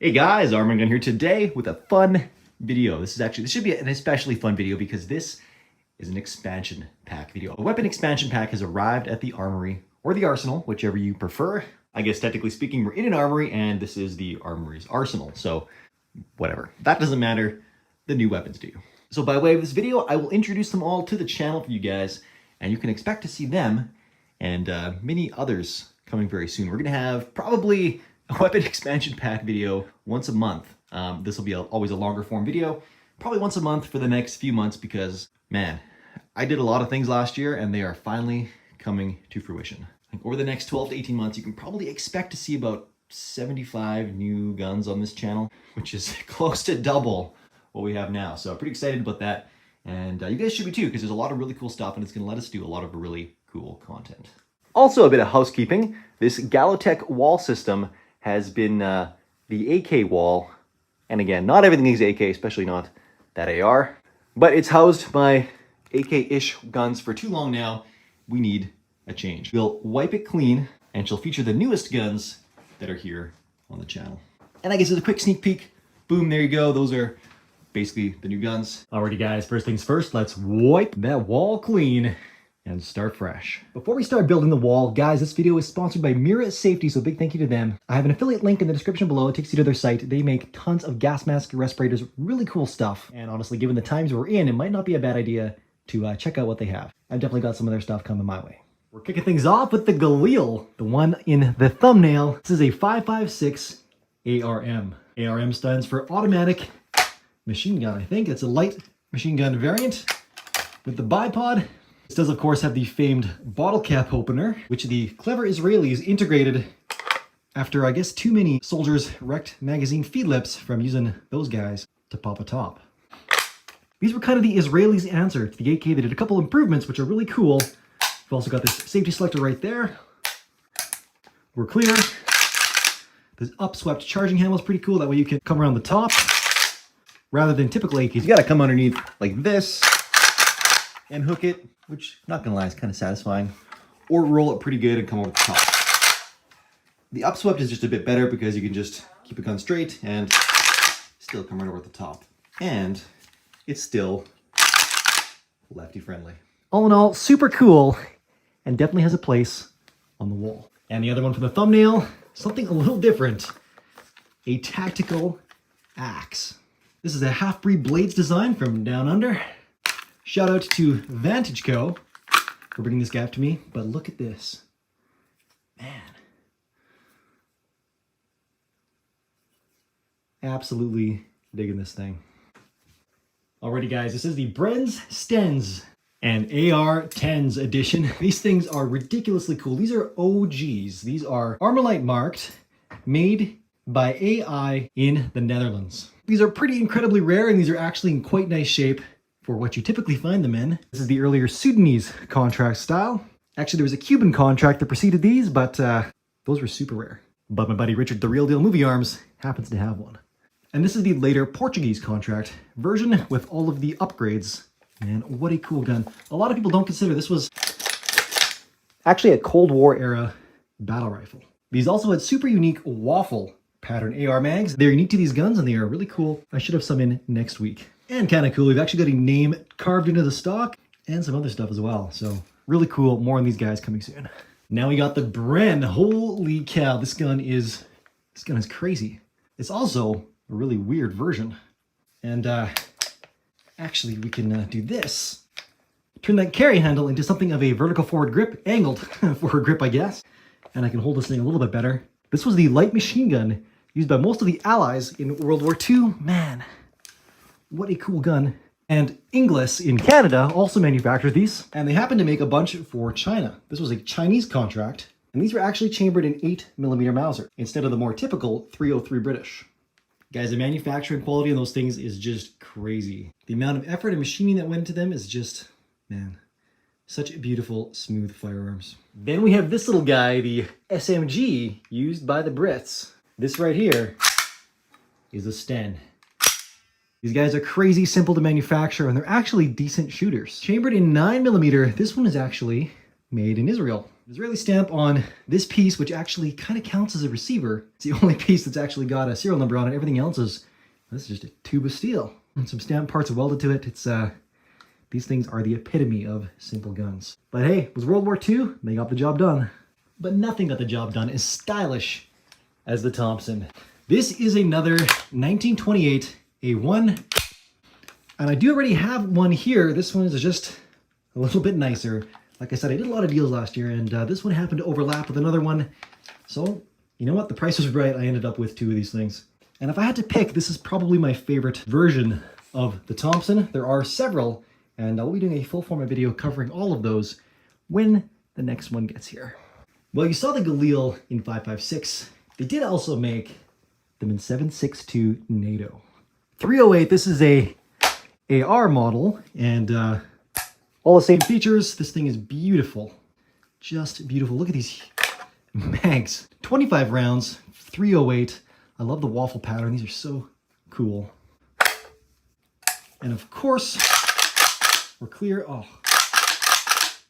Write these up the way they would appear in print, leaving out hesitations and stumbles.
Hey guys, Armageddon here today with a fun video. This should be an especially fun video because this is an expansion pack video. A weapon expansion pack has arrived at the armory or the arsenal, whichever you prefer. I guess technically speaking, we're in an armory and this is the armory's arsenal. So whatever, that doesn't matter. The new weapons do. So by way of this video, I will introduce them all to the channel for you guys and you can expect to see them and many others coming very soon. We're gonna have probably a weapon expansion pack video once a month. This will be always a longer form video, probably once a month for the next few months because, man, I did a lot of things last year and they are finally coming to fruition. Like over the next 12 to 18 months, you can probably expect to see about 75 new guns on this channel, which is close to double what we have now. So I'm pretty excited about that. And you guys should be too, because there's a lot of really cool stuff and it's gonna let us do a lot of really cool content. Also a bit of housekeeping. This Galotech wall system has been the AK wall, and again, not everything is AK, especially not that AR, but it's housed my AK-ish guns for too long now. We need a change. We'll wipe it clean, and she'll feature the newest guns that are here on the channel. And I guess as a quick sneak peek, boom, there you go. Those are basically the new guns. Alrighty guys, first things first, let's wipe that wall clean and start fresh. Before we start building the wall, guys, this video is sponsored by Mira Safety, so big thank you to them. I have an affiliate link in the description below. It takes you to their site. They make tons of gas mask respirators, really cool stuff. And honestly, given the times we're in, it might not be a bad idea to check out what they have. I've definitely got some of their stuff coming my way. We're kicking things off with the Galil, the one in the thumbnail. This is a 5.56 ARM. ARM stands for automatic machine gun, I think. It's a light machine gun variant with the bipod. This does, of course, have the famed bottle cap opener, which the clever Israelis integrated after, I guess, too many soldiers wrecked magazine feed lips from using those guys to pop a top. These were kind of the Israelis' answer to the AK. They did a couple improvements, which are really cool. We've also got this safety selector right there. We're clear. This upswept charging handle is pretty cool. That way you can come around the top rather than typical AKs. You gotta come underneath like this and hook it, which, not gonna lie, is kind of satisfying. Or roll it pretty good and come over the top. The upswept is just a bit better because you can just keep a gun straight and still come right over the top. And it's still lefty friendly. All in all, super cool and definitely has a place on the wall. And the other one for the thumbnail, something a little different. A tactical axe. This is a half-breed blades design from Down Under. Shout out to Vantage Co. for bringing this guy up to me, but look at this. Man. Absolutely digging this thing. Alrighty guys, this is the Brens Stens and AR-10s edition. These things are ridiculously cool. These are OGs. These are Armalite marked, made by AI in the Netherlands. These are pretty incredibly rare and these are actually in quite nice shape for what you typically find them in. This is the earlier Sudanese contract style. Actually, there was a Cuban contract that preceded these, but those were super rare. But my buddy Richard, the Real Deal Movie Arms, happens to have one. And this is the later Portuguese contract version with all of the upgrades. Man, what a cool gun. A lot of people don't consider this was actually a Cold War era battle rifle. These also had super unique waffle pattern AR mags. They're unique to these guns and they are really cool. I should have some in next week. And kind of cool, we've actually got a name carved into the stock and some other stuff as well. So really cool, more on these guys coming soon. Now we got the Bren. Holy cow, this gun is crazy. It's also a really weird version. And actually we can do this. Turn that carry handle into something of a vertical forward grip, angled forward grip, I guess. And I can hold this thing a little bit better. This was the light machine gun used by most of the Allies in World War II. Man, what a cool gun. And Inglis in Canada also manufactured these, and they happened to make a bunch for China. This was a Chinese contract, and these were actually chambered in 8mm Mauser instead of the more typical 303 British. Guys, the manufacturing quality on those things is just crazy. The amount of effort and machining that went into them is just, man, such beautiful, smooth firearms. Then we have this little guy, the SMG used by the Brits. This right here is a Sten. These guys are crazy simple to manufacture and they're actually decent shooters. Chambered in 9mm, this one is actually made in Israel. Israeli stamp on this piece, which actually kind of counts as a receiver. It's the only piece that's actually got a serial number on it. Everything else is, this is just a tube of steel. And some stamp parts are welded to it. It's these things are the epitome of simple guns. But hey, it was World War II. They got the job done. But nothing got the job done as stylish as the Thompson. This is another 1928 A1. And I do already have one here. This one is just a little bit nicer. Like I said, I did a lot of deals last year, and this one happened to overlap with another one. So, you know what? The price was right. I ended up with two of these things. And if I had to pick, this is probably my favorite version of the Thompson. There are several, and I'll be doing a full format video covering all of those when the next one gets here. Well, you saw the Galil in 5.56. They did also make them in 7.62 NATO. 308, this is a AR model, and all the same features. This thing is beautiful. Just beautiful. Look at these mags. 25 rounds, 308. I love the waffle pattern. These are so cool. And of course, we're clear. Oh,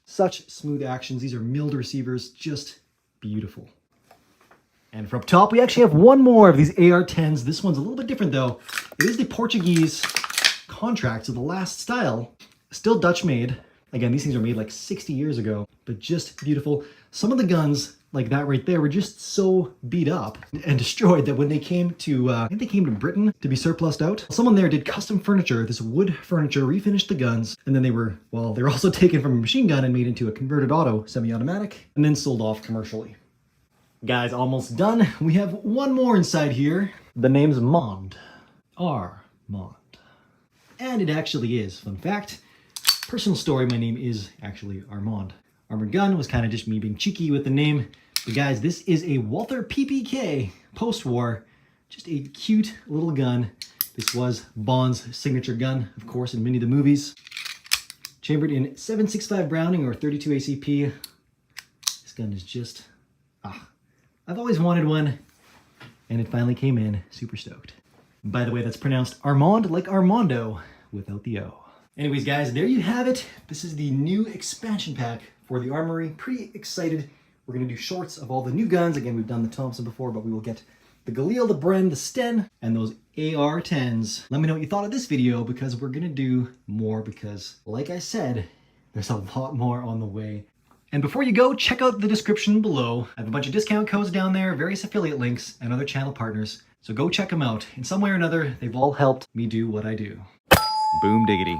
such smooth actions. These are milled receivers. Just beautiful. And from up top, we actually have one more of these AR-10s. This one's a little bit different though. It is the Portuguese contract, so the last style. Still Dutch made. Again, these things were made like 60 years ago, but just beautiful. Some of the guns, like that right there, were just so beat up and destroyed that when they came to, I think they came to Britain to be surplused out. Someone there did custom furniture, this wood furniture, refinished the guns, and then they were also taken from a machine gun and made into a converted auto semi-automatic, and then sold off commercially. Guys, almost done. We have one more inside here. The name's Mond. Armand. And it actually is. Fun fact. Personal story, my name is actually Armand. Armored gun was kind of just me being cheeky with the name. But guys, this is a Walther PPK post-war. Just a cute little gun. This was Bond's signature gun, of course, in many of the movies. Chambered in 7.65 Browning or 32 ACP. This gun is just, I've always wanted one, and it finally came in. Super stoked. By the way, that's pronounced Armand like Armando without the O. Anyways, guys, there you have it. This is the new expansion pack for the Armory. Pretty excited. We're going to do shorts of all the new guns. Again, we've done the Thompson before, but we will get the Galil, the Bren, the Sten, and those AR-10s. Let me know what you thought of this video, because we're going to do more, because, like I said, there's a lot more on the way. And before you go, check out the description below. I have a bunch of discount codes down there, various affiliate links, and other channel partners. So go check them out. In some way or another, they've all helped me do what I do. Boom diggity.